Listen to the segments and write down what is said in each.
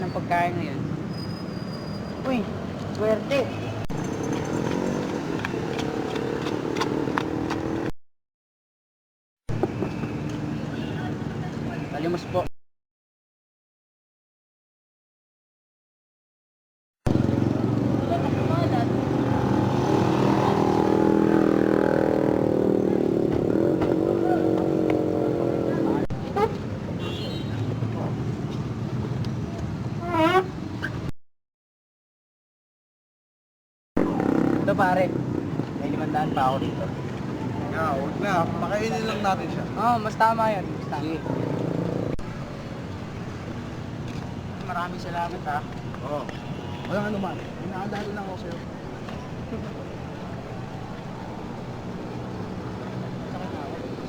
ng pagkain ngayon. Uy, swerte. Talimos po. Ito pare, may 500 pa ako dito. Huwag na. Pakainin lang natin siya. Oo, mas tama yan. Mas tama. Sige. Maraming salamat ha. Oo. Walang ano man. Inaandalo lang ako sa'yo.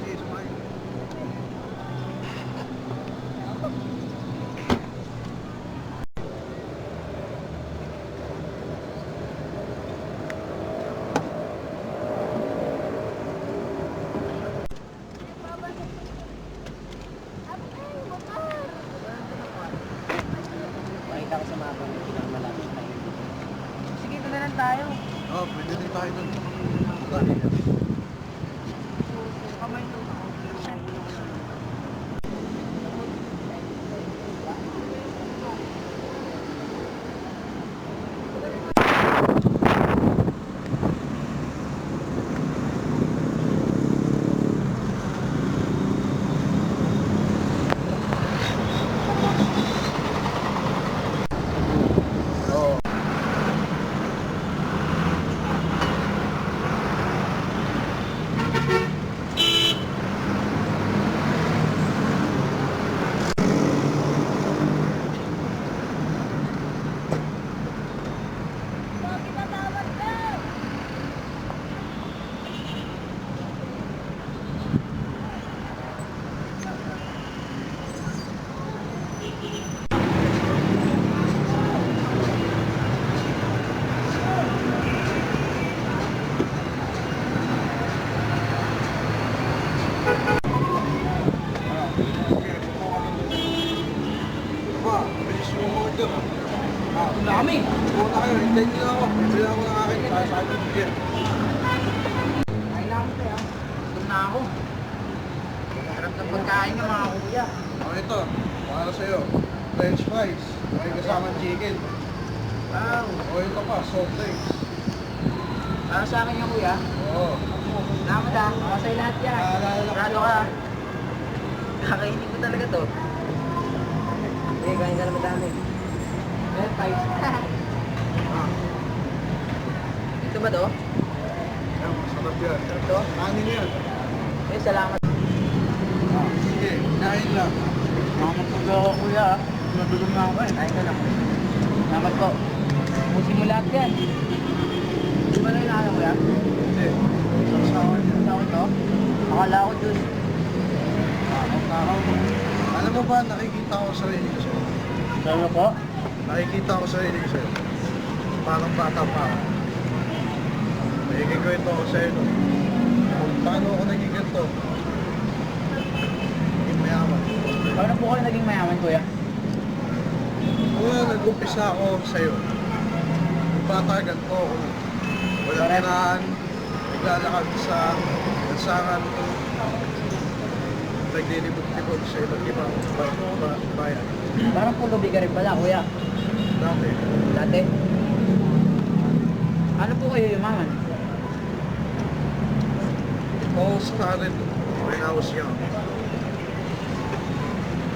Sige, sumayin. Makita ko sa mapa ng pinakamalapit na yun. Sige, ito na lang tayo. Oo, pwede din tayo doon. Kamay to. Ang dami! Pumunta kayo, hintayin nyo na ako. Bibili ako ng akin. Kaya sa akin bibigyan. Ay lang ito ha. Gutom na ako. Harap ng pagkain ng mga kuya. Ito, para sa'yo. French fries. May kasamang chicken. Wow. Ito pa, soft drinks. Para sa akin yung kuya. Oo. Salamat ha. Para sa'yo lahat yan. Rado ka. Kakainin ko talaga to. Sige, kain ka na madami. French fries. Ito ba to? Yan, masarap yan. Sarap to? Kanin yan. Eh, salamat. Sige, kain lang. Makakapag ako kuya ha. Nadulong na ako eh. Kain ka lang. Salamat po. Pusin mo lahat yan. Di ba na inaano kuya? Hindi. Sasawa niya. Ano to? Akala ko juice. Nakaw mo. Alam mo ba, nakikita ko sa sarili ko sa'yo. Ano po? Nakikita ko sa sarili ko sa'yo. Parang bata pa ako. Nakikikwento ko sa'yo no. Kung paano ako naging ganito. Naging mayaman. Paano po kayo naging mayaman kuya? Una, nag-umpisa ako sa'yo. Yung bata ganito ako. Walang tirahan. Naglalakad sa lansangan. Naglilibot-libot sa iba't ibang bayan. Parang pulo biga rin pala kuya. Dati. Dati. Ano po kayo yumaman? It all started when I was young.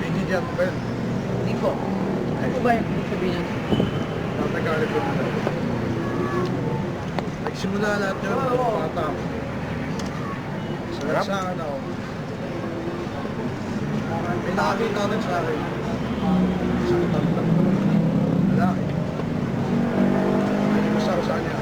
Binigyan ko pen. Hindi po. Ano ba yung ibig sabihin yun? Natagalog ko na. Nagsimula lahat yun ng bata ako. Sa lansangan ako. May nakakita rin sa akin. Isang tatlo. Lalaki. Gusto ko sa kanya.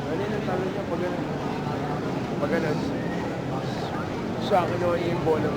Ano yung talo niya pag ganun? Pag ganun. Sa akin naman yung bola.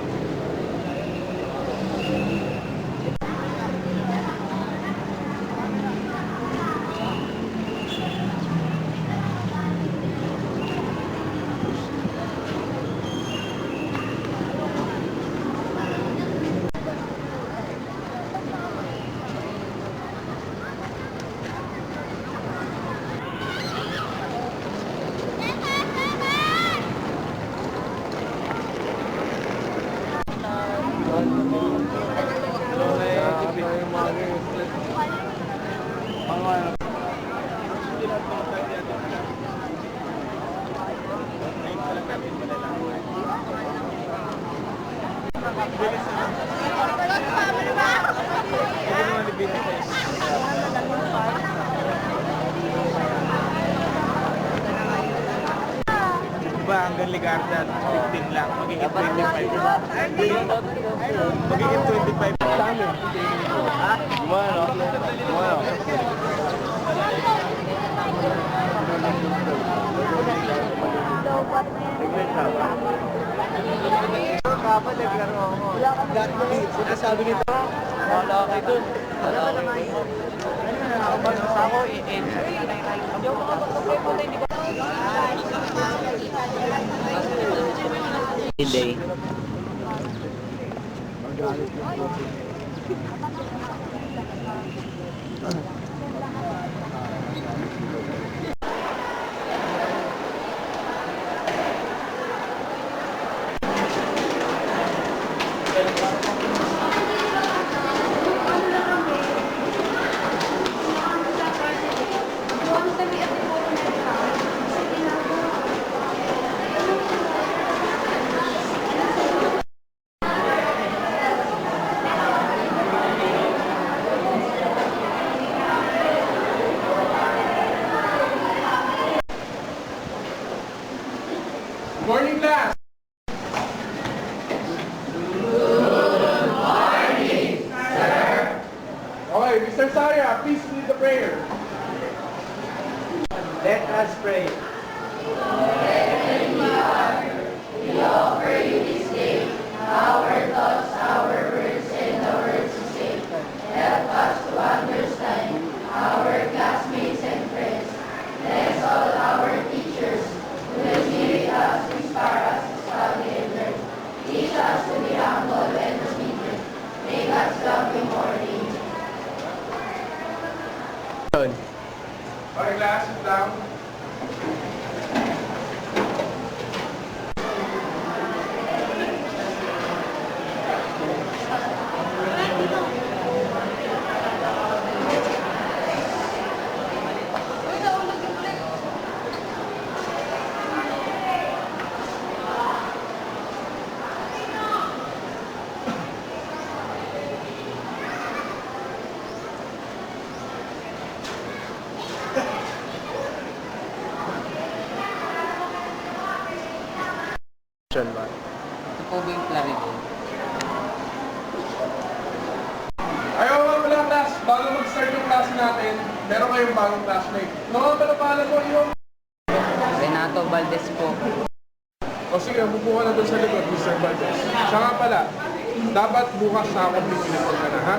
Diba, hanggang Ligarda, 15 lang. Magiging 25. Magiging 25 sa amin. Ha? Gumano? Gumano? Kapag naglaro ako. Sinasabi nito, wala kayo dun. Ano ba naman yun? Basta ako, i-end. Day. Morning class! Okay, Mr. Saya, please lead the prayer. Let us pray. Okay, class, sit down. Ba? Ito po ba yung clarity? Ayaw nga pala class, bago mag-start yung class natin, meron kayong bagong classmate. No, pala pala ko yung... Renato Valdez po. O sige, bubuka na doon sa likod, Mr. Valdez. Siya nga pala, dapat bukas na ako pipinipag ka na, ha?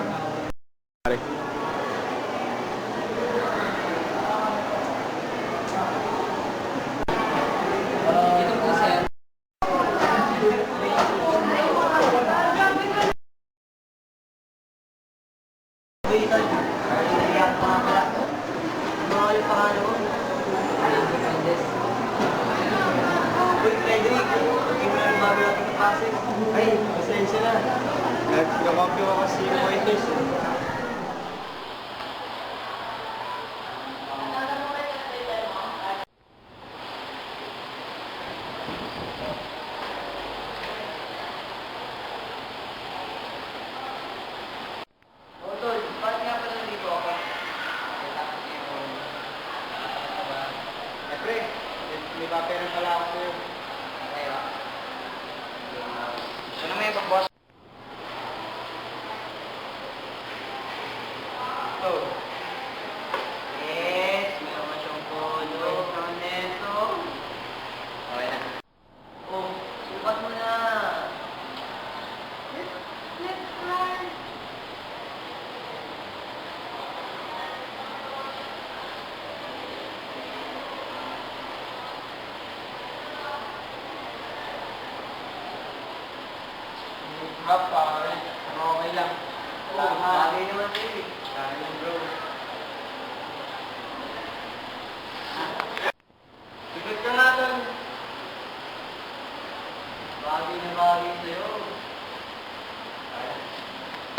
Ito po sir. Ay, pasensya na. Nag-copy ko kasi yung pointers. Tol, bakit nga pala nandito ako? Pre, may paperan pala ako sa'yo. Tayo. Ano may boss? Ito. pare. Okay lang. Bagay naman sa'yo eh. Bagay bro. Sigat ka nga doon. Bagay na bagay sa'yo.